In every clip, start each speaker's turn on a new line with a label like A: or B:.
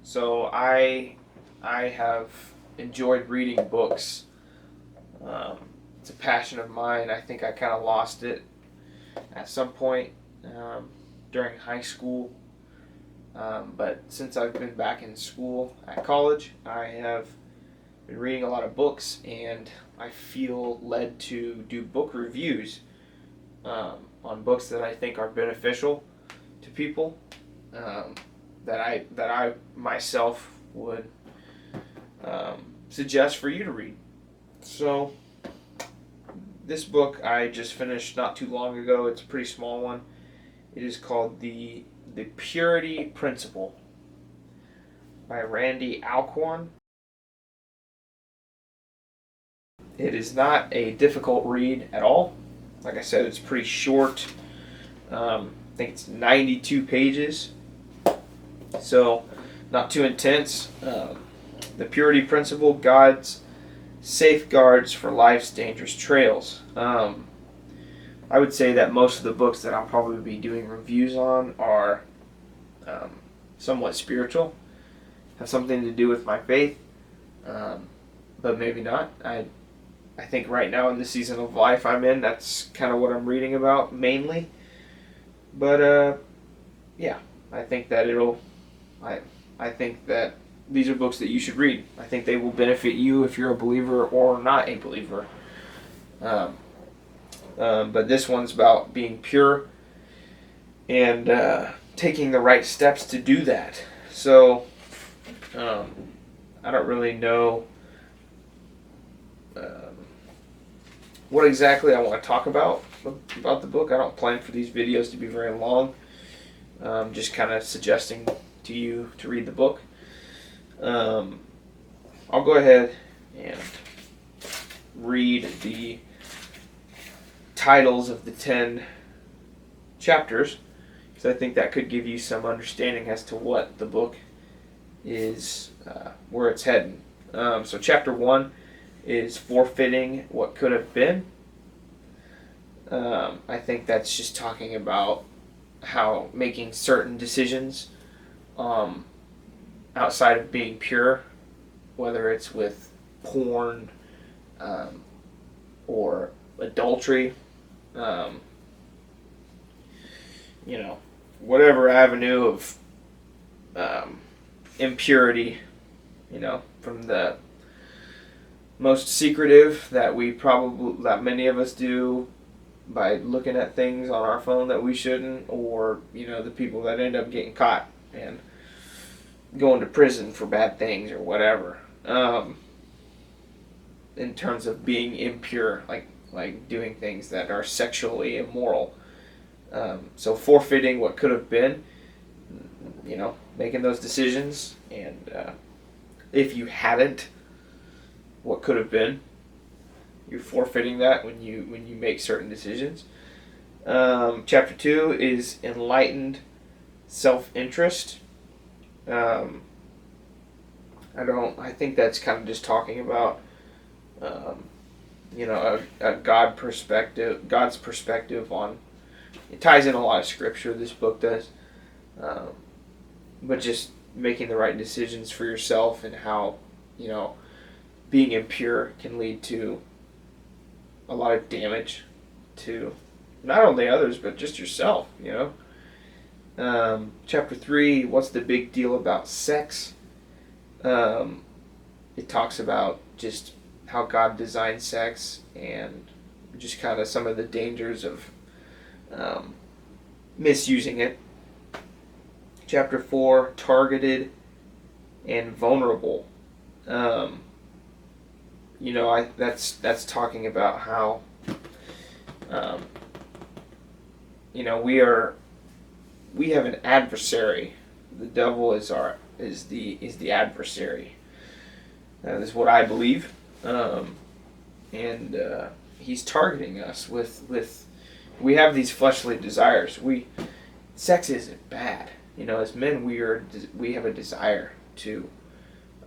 A: So I have enjoyed reading books. Um, it's a passion of mine. I think I kind of lost it at some point um, during high school. But since I've been back in school at college, I have been reading a lot of books, and I feel led to do book reviews on books that I think are beneficial to people. Um, that I myself would suggest for you to read. So this book I just finished not too long ago. It's a pretty small one. It is called the Purity Principle by Randy Alcorn. It is not a difficult read at all. Like I said, it's pretty short. I think it's 92 pages, so not too intense. The Purity Principle: God's Safeguards for Life's Dangerous Trails. I would say that most of the books that I'll probably be doing reviews on are um, somewhat spiritual, have something to do with my faith, but maybe not. I think right now in the season of life I'm in, that's kind of what I'm reading about mainly. But yeah, I think that I I think that these are books that you should read. I think they will benefit you if you're a believer or not a believer. Um, but this one's about being pure and taking the right steps to do that. So um, I don't really know what exactly I want to talk about the book. I don't plan for these videos to be very long. Just kind of suggesting to you to read the book. I'll go ahead and read the titles of the 10 chapters, because I think that could give you some understanding as to what the book is, where it's heading. So chapter 1 is Forfeiting What Could Have Been. I think that's just talking about how making certain decisions outside of being pure, whether it's with porn or adultery, um, whatever avenue of impurity, from the most secretive that many of us do by looking at things on our phone that we shouldn't, or the people that end up getting caught and going to prison for bad things or whatever. In terms of being impure, like doing things that are sexually immoral. So forfeiting what could have been, making those decisions, and if you hadn't, what could have been, you're forfeiting that when you make certain decisions. Chapter 2 is Enlightened Self-Interest. I think that's kind of just talking about, a God's perspective on. It ties in a lot of scripture. This book does, but just making the right decisions for yourself, and how, being impure can lead to a lot of damage to not only others but just yourself. Chapter 3, What's the Big Deal About Sex? It talks about just how God designed sex, and just kind of some of the dangers of misusing it. Chapter 4, Targeted and Vulnerable. That's talking about how we have an adversary. The devil is the adversary. That is what I believe, and he's targeting us with. We have these fleshly desires. Sex isn't bad. As men, we have a desire to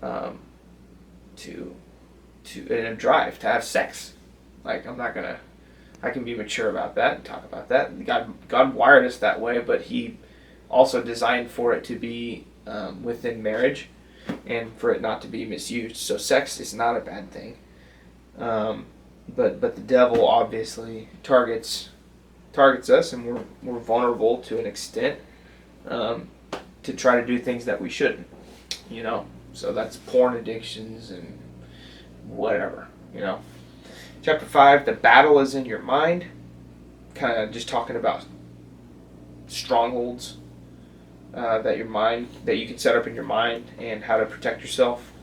A: and a drive to have sex. Like, I can be mature about that and talk about that. God wired us that way, but He also designed for it to be within marriage, and for it not to be misused. So sex is not a bad thing, but the devil obviously targets us, and we're vulnerable to an extent, to try to do things that we shouldn't. So that's porn addictions and whatever. Chapter 5, the battle is in your mind. Kind of just talking about strongholds that you can set up in your mind, and how to protect yourself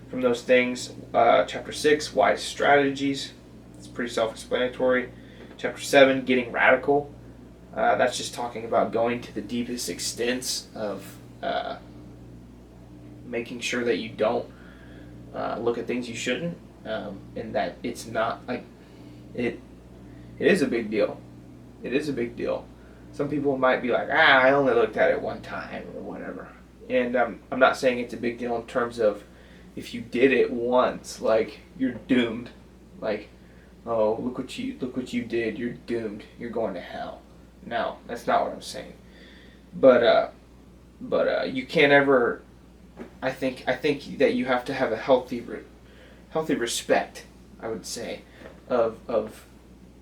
A: from those things. Chapter 6, wise strategies. It's pretty self-explanatory. Chapter 7, getting radical. That's just talking about going to the deepest extents of making sure that you don't look at things you shouldn't, and that it's not like it is a big deal. It is a big deal. Some people might be like, I only looked at it one time or whatever. And I'm not saying it's a big deal in terms of if you did it once, like you're doomed. Like, oh, look what you did. You're doomed. You're going to hell. No, that's not what I'm saying. But you can't ever. I think that you have to have a healthy respect, I would say, of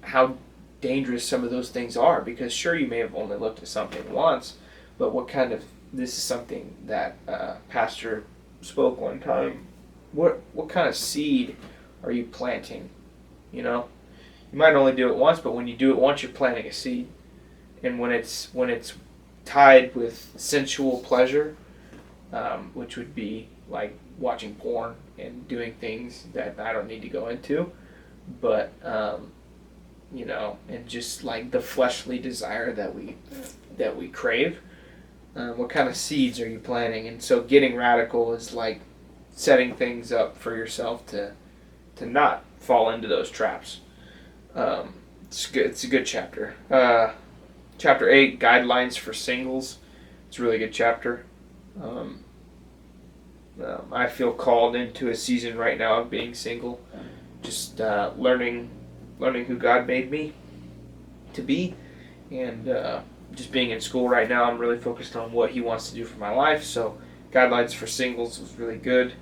A: how dangerous some of those things are. Because sure, you may have only looked at something once, but this is something that Pastor spoke one time. What kind of seed are you planting? You might only do it once, but when you do it once, you're planting a seed. And when it's tied with sensual pleasure, which would be like watching porn and doing things that I don't need to go into, but and just like the fleshly desire that we crave. What kind of seeds are you planting? And so getting radical is like setting things up for yourself to not fall into those traps. It's good. It's a good chapter. Chapter 8, guidelines for singles. It's a really good chapter. I feel called into a season right now of being single, just learning who God made me to be, and just being in school right now. I'm really focused on what He wants to do for my life. So, guidelines for singles was really good.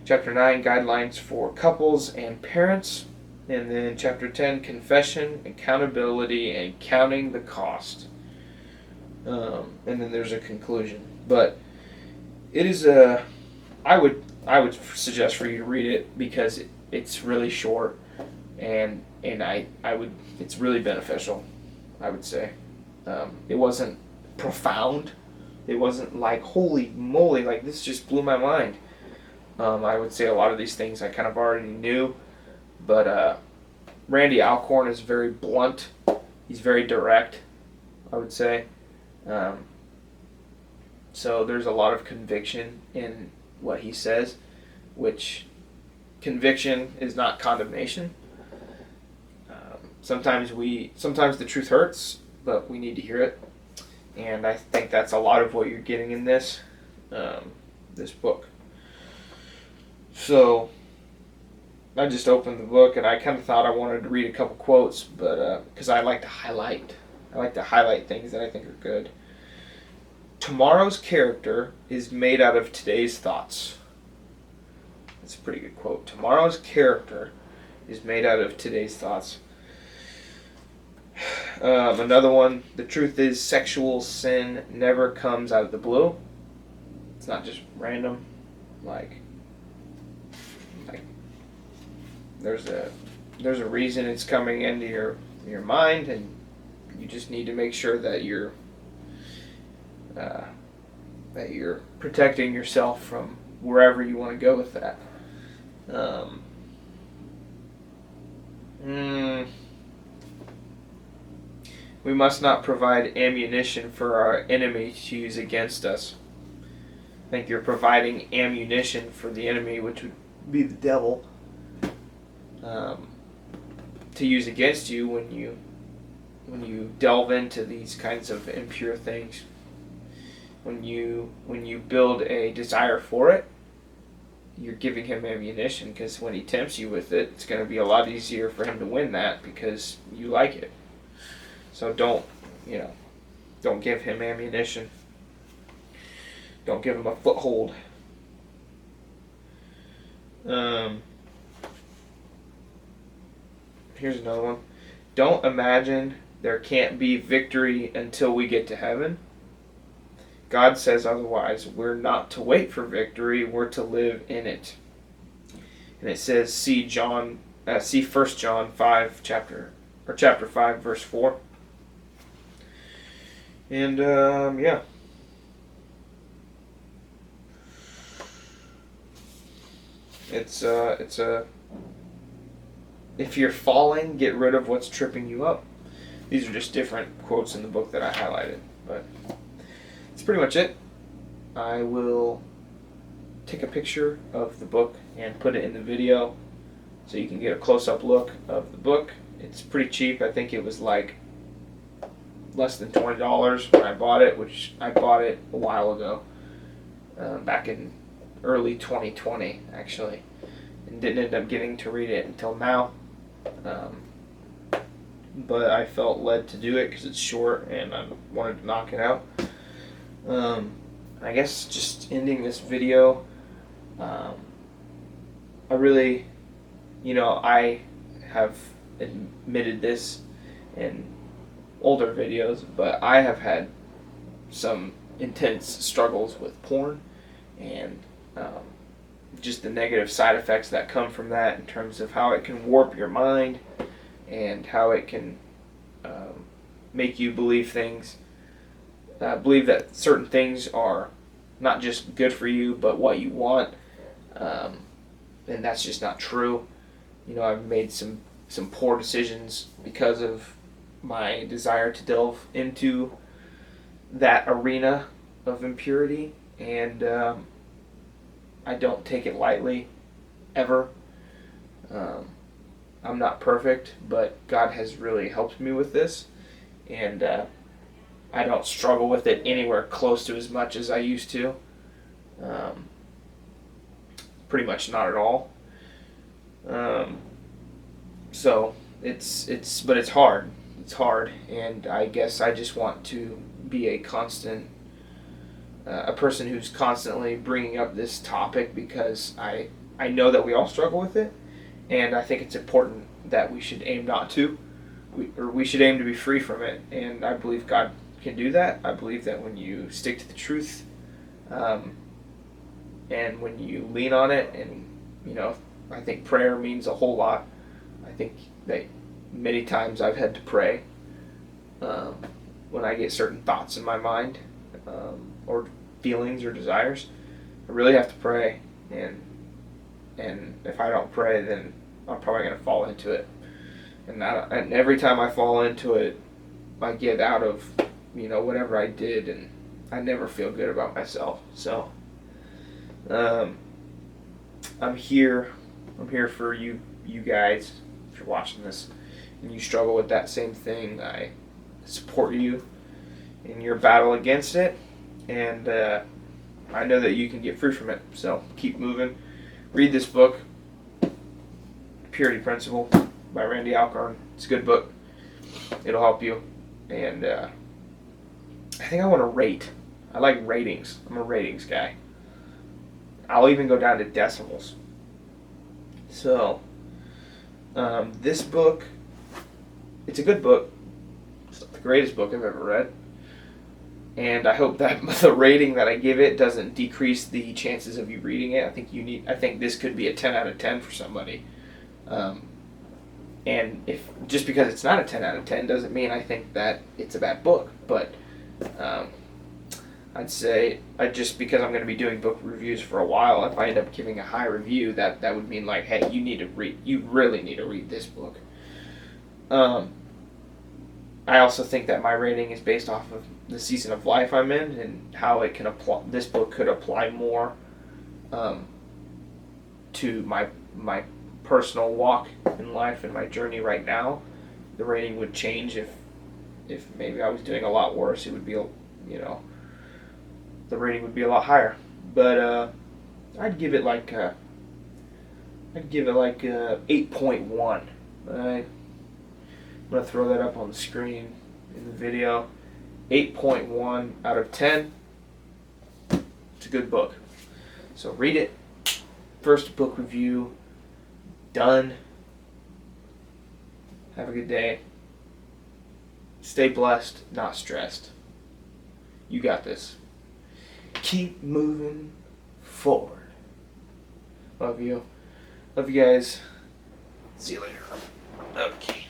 A: Chapter 9, guidelines for couples and parents. And then Chapter 10, confession, accountability, and counting the cost. And then there's a conclusion. But it is I would suggest for you to read it because it's really short, and it's really beneficial, I would say. It wasn't profound. It wasn't like, holy moly, like this just blew my mind. I would say a lot of these things I kind of already knew, but Randy Alcorn is very blunt. He's very direct, I would say. So there's a lot of conviction in what he says, which conviction is not condemnation. Sometimes the truth hurts, but we need to hear it, and I think that's a lot of what you're getting in this book. So I just opened the book, and I kind of thought I wanted to read a couple quotes, but because I like to highlight things that I think are good. Tomorrow's character is made out of today's thoughts. That's a pretty good quote. Tomorrow's character is made out of today's thoughts. Another one, the truth is sexual sin never comes out of the blue. It's not just random. Like there's a reason it's coming into your mind, and you just need to make sure that you're protecting yourself from wherever you want to go with that. We must not provide ammunition for our enemy to use against us. I think you're providing ammunition for the enemy, which would be the devil, to use against you when you delve into these kinds of impure things. When you build a desire for it, you're giving him ammunition, because when he tempts you with it, it's going to be a lot easier for him to win that because you like it. So don't give him ammunition. Don't give them a foothold. Here's another one. Don't imagine there can't be victory until we get to heaven. God says otherwise. We're not to wait for victory. We're to live in it. And it says, see 1 John 5, chapter 5, verse 4. And yeah. It's if you're falling, get rid of what's tripping you up. These are just different quotes in the book that I highlighted, but that's pretty much it. I will take a picture of the book and put it in the video so you can get a close-up look of the book. It's pretty cheap. I think it was like less than $20 when I bought it, which I bought it a while ago, back in early 2020 actually, and didn't end up getting to read it until now. But I felt led to do it because it's short and I wanted to knock it out. I guess just ending this video, I really, I have admitted this in older videos, but I have had some intense struggles with porn and just the negative side effects that come from that in terms of how it can warp your mind and how it can make you believe things, believe that certain things are not just good for you but what you want, and that's just not true. I've made some poor decisions because of my desire to delve into that arena of impurity, and I don't take it lightly, ever. I'm not perfect, but God has really helped me with this, and I don't struggle with it anywhere close to as much as I used to. Pretty much not at all. So but it's hard. It's hard, and I guess I just want to be a person who's constantly bringing up this topic because I know that we all struggle with it, and I think it's important that we should aim not to. We should aim to be free from it, and I believe God can do that. I believe that when you stick to the truth, and when you lean on it, and I think prayer means a whole lot. I think that many times I've had to pray when I get certain thoughts in my mind, or feelings or desires. I really have to pray, and if I don't pray, then I'm probably going to fall into it. And every time I fall into it, I get out of whatever I did, and I never feel good about myself. So I'm here for you guys. If you're watching this and you struggle with that same thing, I support you in your battle against it, and I know that you can get free from it. So keep moving. Read this book, Purity Principle by Randy Alcorn. It's a good book. It'll help you. And I think I want to rate. I like ratings. I'm a ratings guy. I'll even go down to decimals. So this book, it's a good book. It's not the greatest book I've ever read. And I hope that the rating that I give it doesn't decrease the chances of you reading it. I think this could be a 10 out of 10 for somebody. And if just because it's not a 10 out of 10 doesn't mean I think that it's a bad book. But I'd say just because I'm going to be doing book reviews for a while, if I end up giving a high review, that would mean like, hey, you really need to read this book. I also think that my rating is based off of the season of life I'm in and how it can apply. This book could apply more to my personal walk in life and my journey right now. The rating would change if maybe I was doing a lot worse. It would be, the rating would be a lot higher. But I'd give it like 8.1. I'm gonna throw that up on the screen in the video. 8.1 out of 10. It's a good book. So read it. First book review done. Have a good day. Stay blessed, not stressed. You got this. Keep moving forward. Love you. Love you guys. See you later. Okay.